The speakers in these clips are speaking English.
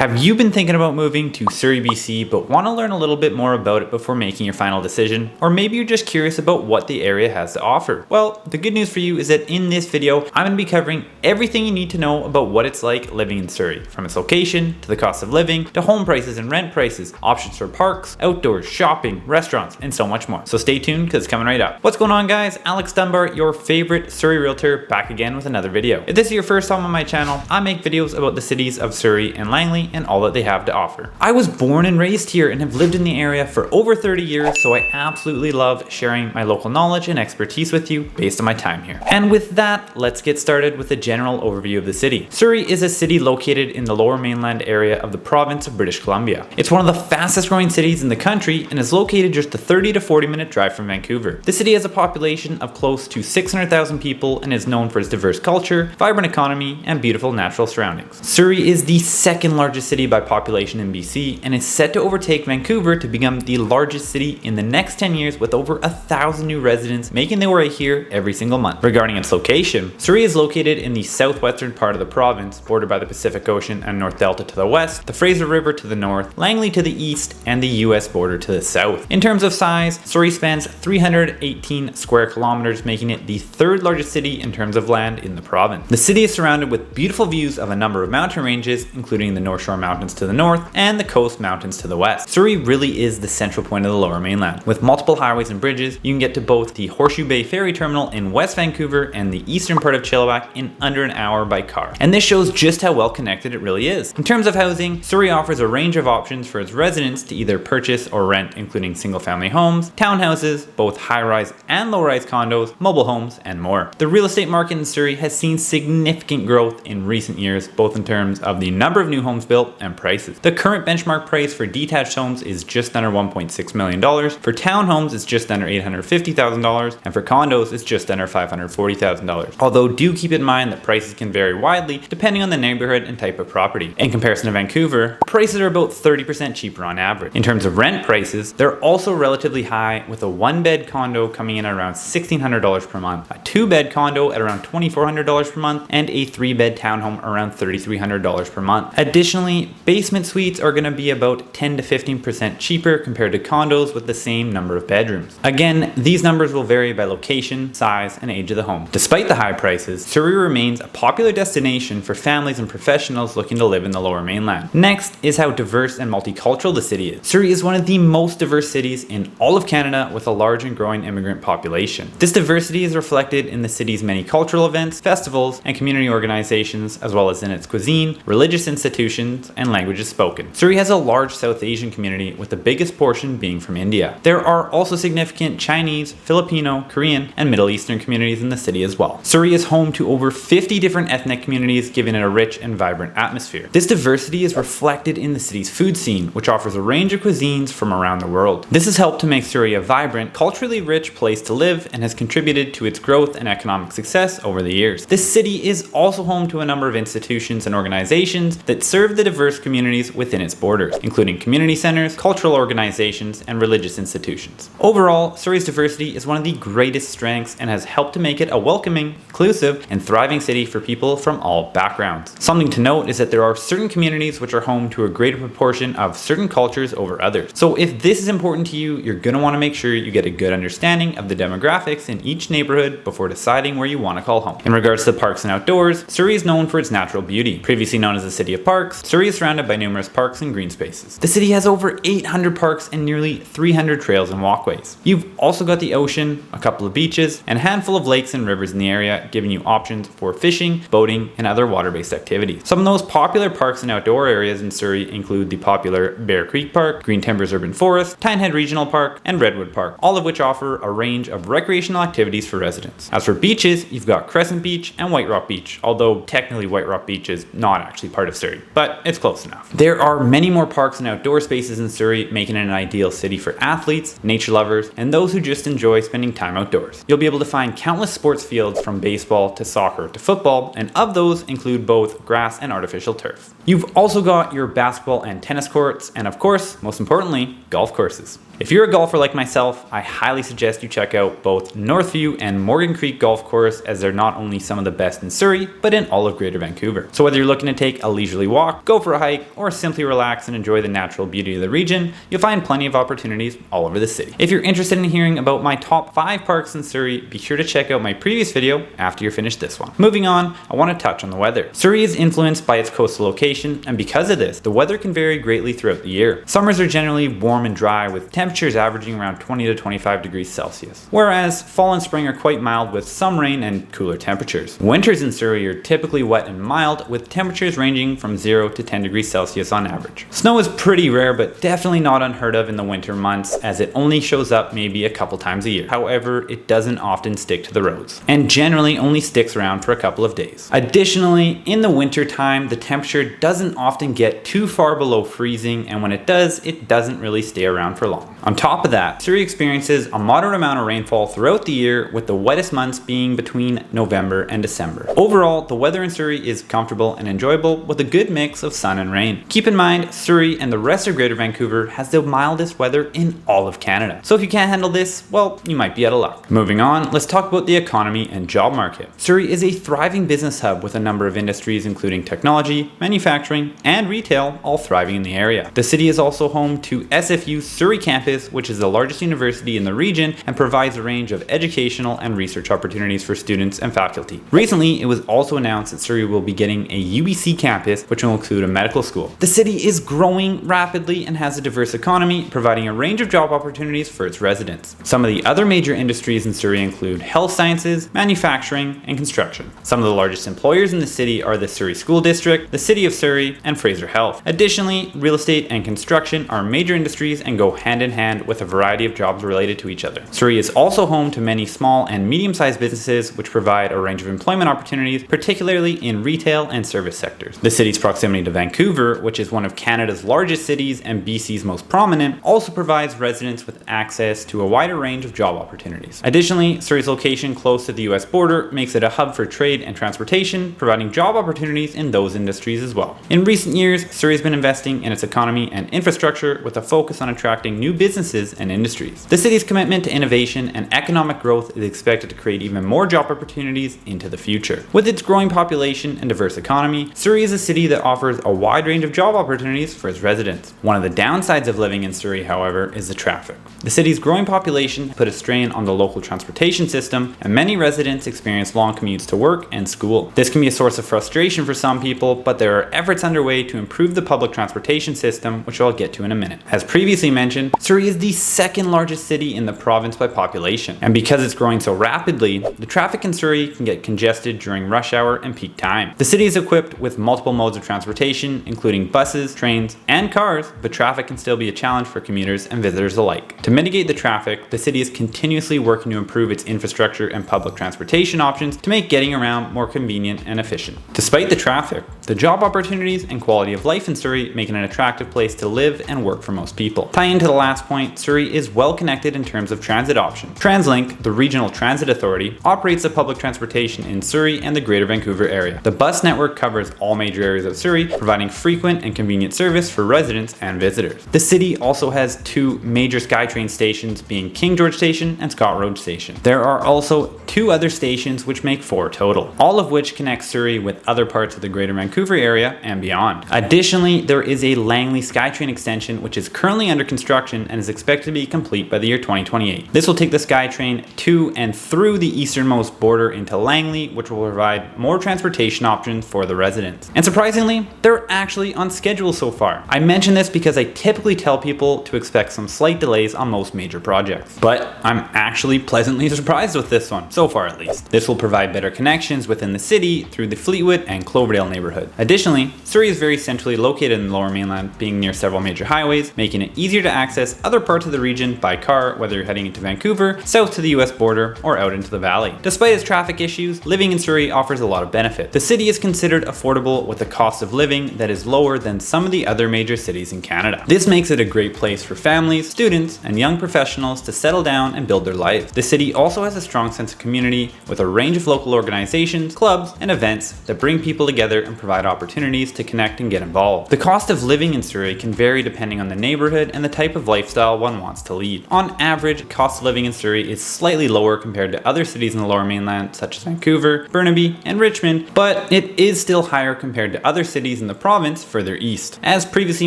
Have you been thinking about moving to Surrey BC but want to learn a little bit more about it before making your final decision? Or maybe you're just curious about what the area has to offer? Well, the good news for you is that in this video, I'm going to be covering everything you need to know about what it's like living in Surrey, from its location, to the cost of living, to home prices and rent prices, options for parks, outdoors, shopping, restaurants, and so much more. So stay tuned because it's coming right up. What's going on, guys? Alex Dunbar, your favorite Surrey realtor, back again with another video. If this is your first time on my channel, I make videos about the cities of Surrey and Langley and all that they have to offer. I was born and raised here and have lived in the area for over 30 years, so I absolutely love sharing my local knowledge and expertise with you based on my time here. And with that, let's get started with a general overview of the city. Surrey is a city located in the lower mainland area of the province of British Columbia. It's one of the fastest growing cities in the country and is located just a 30 to 40 minute drive from Vancouver. The city has a population of close to 600,000 people and is known for its diverse culture, vibrant economy, and beautiful natural surroundings. Surrey is the second largest city by population in BC and is set to overtake Vancouver to become the largest city in the next 10 years with over 1,000 new residents making their way here every single month. Regarding its location, Surrey is located in the southwestern part of the province, bordered by the Pacific Ocean and North Delta to the west, the Fraser River to the north, Langley to the east, and the US border to the south. In terms of size, Surrey spans 318 square kilometers, making it the third largest city in terms of land in the province. The city is surrounded with beautiful views of a number of mountain ranges, including the North Shore Mountains to the north and the Coast Mountains to the west. Surrey really is the central point of the lower mainland. With multiple highways and bridges, you can get to both the Horseshoe Bay Ferry Terminal in West Vancouver and the eastern part of Chilliwack in under an hour by car. And this shows just how well connected it really is. In terms of housing, Surrey offers a range of options for its residents to either purchase or rent, including single family homes, townhouses, both high-rise and low-rise condos, mobile homes, and more. The real estate market in Surrey has seen significant growth in recent years, both in terms of the number of new homes built and prices. The current benchmark price for detached homes is just under $1.6 million. For townhomes, it's just under $850,000, and for condos, it's just under $540,000. Although do keep in mind that prices can vary widely depending on the neighborhood and type of property. In comparison to Vancouver, prices are about 30% cheaper on average. In terms of rent prices, they're also relatively high, with a one-bed condo coming in at around $1,600 per month, a two-bed condo at around $2,400 per month, and a three-bed townhome around $3,300 per month. Additionally, basement suites are going to be about 10 to 15% cheaper compared to condos with the same number of bedrooms. Again, these numbers will vary by location, size, and age of the home. Despite the high prices, Surrey remains a popular destination for families and professionals looking to live in the lower mainland. Next is how diverse and multicultural the city is. Surrey is one of the most diverse cities in all of Canada, with a large and growing immigrant population. This diversity is reflected in the city's many cultural events, festivals, and community organizations, as well as in its cuisine, religious institutions, and languages spoken. Surrey has a large South Asian community, with the biggest portion being from India. There are also significant Chinese, Filipino, Korean, and Middle Eastern communities in the city as well. Surrey is home to over 50 different ethnic communities, giving it a rich and vibrant atmosphere. This diversity is reflected in the city's food scene, which offers a range of cuisines from around the world. This has helped to make Surrey a vibrant, culturally rich place to live and has contributed to its growth and economic success over the years. This city is also home to a number of institutions and organizations that serve the diverse communities within its borders, including community centers, cultural organizations, and religious institutions. Overall, Surrey's diversity is one of the greatest strengths and has helped to make it a welcoming, inclusive, and thriving city for people from all backgrounds. Something to note is that there are certain communities which are home to a greater proportion of certain cultures over others. So if this is important to you, you're going to want to make sure you get a good understanding of the demographics in each neighborhood before deciding where you want to call home. In regards to parks and outdoors, Surrey is known for its natural beauty. Previously known as the City of Parks, Surrey is surrounded by numerous parks and green spaces. The city has over 800 parks and nearly 300 trails and walkways. You've also got the ocean, a couple of beaches, and a handful of lakes and rivers in the area, giving you options for fishing, boating, and other water-based activities. Some of the most popular parks and outdoor areas in Surrey include the popular Bear Creek Park, Green Timbers Urban Forest, Tynehead Regional Park, and Redwood Park, all of which offer a range of recreational activities for residents. As for beaches, you've got Crescent Beach and White Rock Beach, although technically White Rock Beach is not actually part of Surrey, but it's close enough. There are many more parks and outdoor spaces in Surrey, making it an ideal city for athletes, nature lovers, and those who just enjoy spending time outdoors. You'll be able to find countless sports fields, from baseball to soccer to football, and of those include both grass and artificial turf. You've also got your basketball and tennis courts, and of course, most importantly, golf courses. If you're a golfer like myself, I highly suggest you check out both Northview and Morgan Creek Golf Course, as they're not only some of the best in Surrey, but in all of Greater Vancouver. So whether you're looking to take a leisurely walk, go for a hike, or simply relax and enjoy the natural beauty of the region, you'll find plenty of opportunities all over the city. If you're interested in hearing about my top 5 parks in Surrey, be sure to check out my previous video after you're finished this one. Moving on, I want to touch on the weather. Surrey is influenced by its coastal location, and because of this, the weather can vary greatly throughout the year. Summers are generally warm and dry, with temperatures averaging around 20 to 25 degrees Celsius, whereas fall and spring are quite mild with some rain and cooler temperatures. Winters in Surrey are typically wet and mild, with temperatures ranging from 0 to 10 degrees Celsius on average. Snow is pretty rare, but definitely not unheard of in the winter months, as it only shows up maybe a couple times a year. However, it doesn't often stick to the roads, and generally only sticks around for a couple of days. Additionally, in the winter time, the temperature doesn't often get too far below freezing, and when it does, it doesn't really stay around for long. On top of that, Surrey experiences a moderate amount of rainfall throughout the year, with the wettest months being between November and December. Overall, the weather in Surrey is comfortable and enjoyable, with a good mix of sun and rain. Keep in mind, Surrey and the rest of Greater Vancouver has the mildest weather in all of Canada. So if you can't handle this, well, you might be out of luck. Moving on, let's talk about the economy and job market. Surrey is a thriving business hub with a number of industries including technology, manufacturing, and retail, all thriving in the area. The city is also home to SFU's Surrey campus, which is the largest university in the region and provides a range of educational and research opportunities for students and faculty. Recently, it was also announced that Surrey will be getting a UBC campus, which will include a medical school. The city is growing rapidly and has a diverse economy, providing a range of job opportunities for its residents. Some of the other major industries in Surrey include health sciences, manufacturing, and construction. Some of the largest employers in the city are the Surrey School District, the City of Surrey, and Fraser Health. Additionally, real estate and construction are major industries and go hand in hand with a variety of jobs related to each other. Surrey is also home to many small and medium-sized businesses which provide a range of employment opportunities, particularly in retail and service sectors. The city's proximity to Vancouver, which is one of Canada's largest cities and BC's most prominent, also provides residents with access to a wider range of job opportunities. Additionally, Surrey's location close to the US border makes it a hub for trade and transportation, providing job opportunities in those industries as well. In recent years, Surrey has been investing in its economy and infrastructure with a focus on attracting new businesses and industries. The city's commitment to innovation and economic growth is expected to create even more job opportunities into the future. With its growing population and diverse economy, Surrey is a city that offers a wide range of job opportunities for its residents. One of the downsides of living in Surrey, however, is the traffic. The city's growing population put a strain on the local transportation system, and many residents experience long commutes to work and school. This can be a source of frustration for some people, but there are efforts underway to improve the public transportation system, which I'll get to in a minute. As previously mentioned, Surrey is the second largest city in the province by population, and because it's growing so rapidly, the traffic in Surrey can get congested during rush hour and peak time. The city is equipped with multiple modes of transportation, including buses, trains, and cars, but traffic can still be a challenge for commuters and visitors alike. To mitigate the traffic, the city is continuously working to improve its infrastructure and public transportation options to make getting around more convenient and efficient. Despite the traffic, the job opportunities and quality of life in Surrey make it an attractive place to live and work for most people. Tying into the last point, Surrey is well connected in terms of transit options. TransLink, the regional transit authority, operates the public transportation in Surrey and the Greater Vancouver area. The bus network covers all major areas of Surrey, providing frequent and convenient service for residents and visitors. The city also has 2 major SkyTrain stations, being King George Station and Scott Road Station. There are also 2 other stations, which make 4 total, all of which connect Surrey with other parts of the Greater Vancouver area and beyond. Additionally, there is a Langley SkyTrain extension, which is currently under construction and is expected to be complete by the year 2028. This will take the SkyTrain to and through the easternmost border into Langley, which will provide more transportation options for the residents. And surprisingly, they're actually on schedule so far. I mention this because I typically tell people to expect some slight delays on most major projects, but I'm actually pleasantly surprised with this one, so far at least. This will provide better connections within the city through the Fleetwood and Cloverdale neighborhood. Additionally, Surrey is very centrally located in the Lower Mainland, being near several major highways, making it easier to access other parts of the region by car, whether you're heading into Vancouver, south to the US border, or out into the valley. Despite its traffic issues, living in Surrey offers a lot of benefit. The city is considered affordable with a cost of living that is lower than some of the other major cities in Canada. This makes it a great place for families, students, and young professionals to settle down and build their life. The city also has a strong sense of community with a range of local organizations, clubs, and events that bring people together and provide opportunities opportunities to connect and get involved. The cost of living in Surrey can vary depending on the neighborhood and the type of lifestyle one wants to lead. On average, cost of living in Surrey is slightly lower compared to other cities in the Lower Mainland such as Vancouver, Burnaby, and Richmond, but it is still higher compared to other cities in the province further east. As previously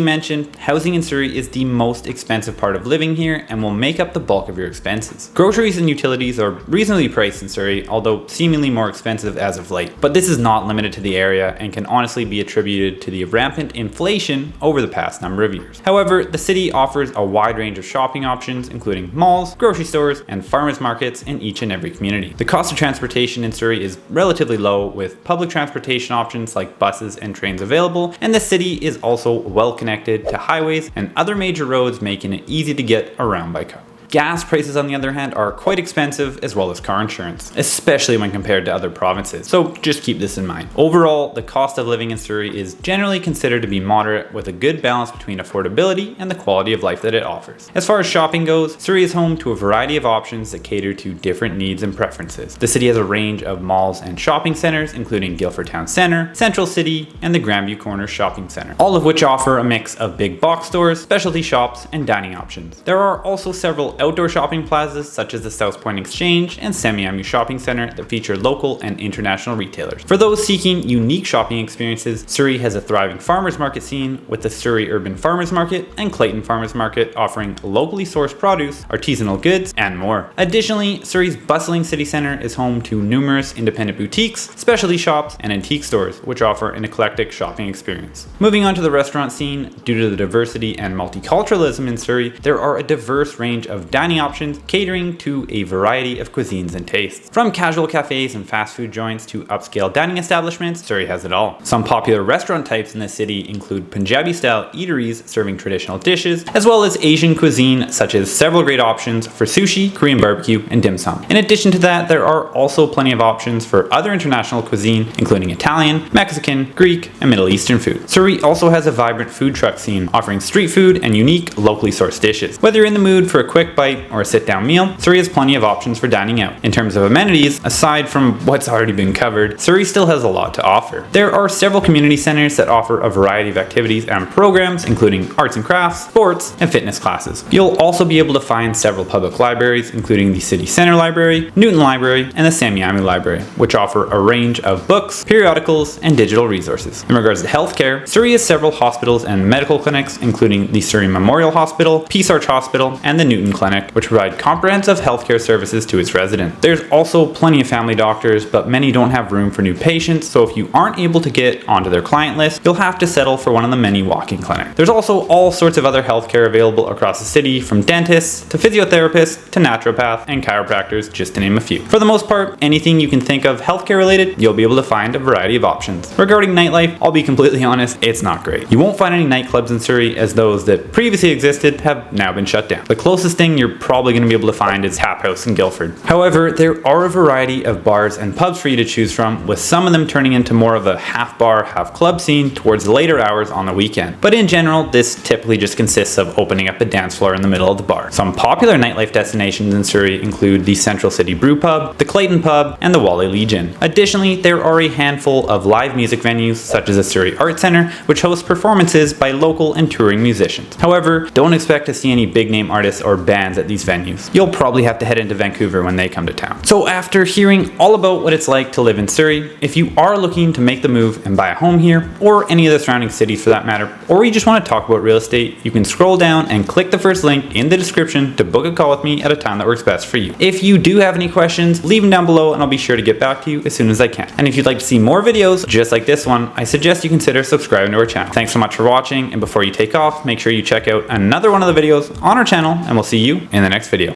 mentioned, housing in Surrey is the most expensive part of living here and will make up the bulk of your expenses. Groceries and utilities are reasonably priced in Surrey, although seemingly more expensive as of late. But this is not limited to the area and can honestly be attributed to the rampant inflation over the past number of years. However, the city offers a wide range of shopping options, including malls, grocery stores, and farmers markets in each and every community. The cost of transportation in Surrey is relatively low, with public transportation options like buses and trains available, and the city is also well connected to highways and other major roads, making it easy to get around by car. Gas prices, on the other hand, are quite expensive, as well as car insurance, especially when compared to other provinces, so just keep this in mind. Overall, the cost of living in Surrey is generally considered to be moderate, with a good balance between affordability and the quality of life that it offers. As far as shopping goes, Surrey is home to a variety of options that cater to different needs and preferences. The city has a range of malls and shopping centers, including Guildford Town Centre, Central City, and the Grandview Corners Shopping Centre, all of which offer a mix of big box stores, specialty shops, and dining options. There are also several outdoor shopping plazas such as the South Point Exchange and 𝐁𝐨𝐤𝐬𝐀 Shopping Centre that feature local and international retailers. For those seeking unique shopping experiences, Surrey has a thriving farmers market scene with the Surrey Urban Farmers Market and Clayton Farmers Market, offering locally sourced produce, artisanal goods, and more. Additionally, Surrey's bustling city centre is home to numerous independent boutiques, specialty shops, and antique stores, which offer an eclectic shopping experience. Moving on to the restaurant scene, due to the diversity and multiculturalism in Surrey, there are a diverse range of dining options catering to a variety of cuisines and tastes. From casual cafes and fast food joints to upscale dining establishments, Surrey has it all. Some popular restaurant types in the city include Punjabi-style eateries serving traditional dishes, as well as Asian cuisine, such as several great options for sushi, Korean barbecue, and dim sum. In addition to that, there are also plenty of options for other international cuisine, including Italian, Mexican, Greek, and Middle Eastern food. Surrey also has a vibrant food truck scene, offering street food and unique, locally sourced dishes. Whether you're in the mood for a quick bite or a sit-down meal, Surrey has plenty of options for dining out. In terms of amenities, aside from what's already been covered, Surrey still has a lot to offer. There are several community centers that offer a variety of activities and programs, including arts and crafts, sports, and fitness classes. You'll also be able to find several public libraries, including the City Centre Library, Newton Library, and the 𝐁𝐨𝐤𝐬𝐬 Library, which offer a range of books, periodicals, and digital resources. In regards to healthcare, Surrey has several hospitals and medical clinics, including the Surrey Memorial Hospital, Peace Arch Hospital, and the Newton Clinic, which provide comprehensive healthcare services to its residents. There's also plenty of family doctors, but many don't have room for new patients, so if you aren't able to get onto their client list, you'll have to settle for one of the many walk-in clinics. There's also all sorts of other healthcare available across the city, from dentists to physiotherapists to naturopaths and chiropractors, just to name a few. For the most part, anything you can think of healthcare related, you'll be able to find a variety of options. Regarding nightlife, I'll be completely honest, it's not great. You won't find any nightclubs in Surrey, as those that previously existed have now been shut down. The closest thing you're probably going to be able to find is Tap House in Guildford. However, there are a variety of bars and pubs for you to choose from, with some of them turning into more of a half bar, half club scene towards the later hours on the weekend. But in general, this typically just consists of opening up a dance floor in the middle of the bar. Some popular nightlife destinations in Surrey include the Central City Brew Pub, the Clayton Pub, and the Wally Legion. Additionally, there are a handful of live music venues, such as the Surrey Art Centre, which hosts performances by local and touring musicians. However, don't expect to see any big name artists or bands at these venues. You'll probably have to head into Vancouver when they come to town. So after hearing all about what it's like to live in Surrey, if you are looking to make the move and buy a home here, or any of the surrounding cities for that matter, or you just want to talk about real estate, you can scroll down and click the first link in the description to book a call with me at a time that works best for you. If you do have any questions, leave them down below and I'll be sure to get back to you as soon as I can. And if you'd like to see more videos just like this one, I suggest you consider subscribing to our channel. Thanks so much for watching, and before you take off, make sure you check out another one of the videos on our channel, and we'll see you in the next video.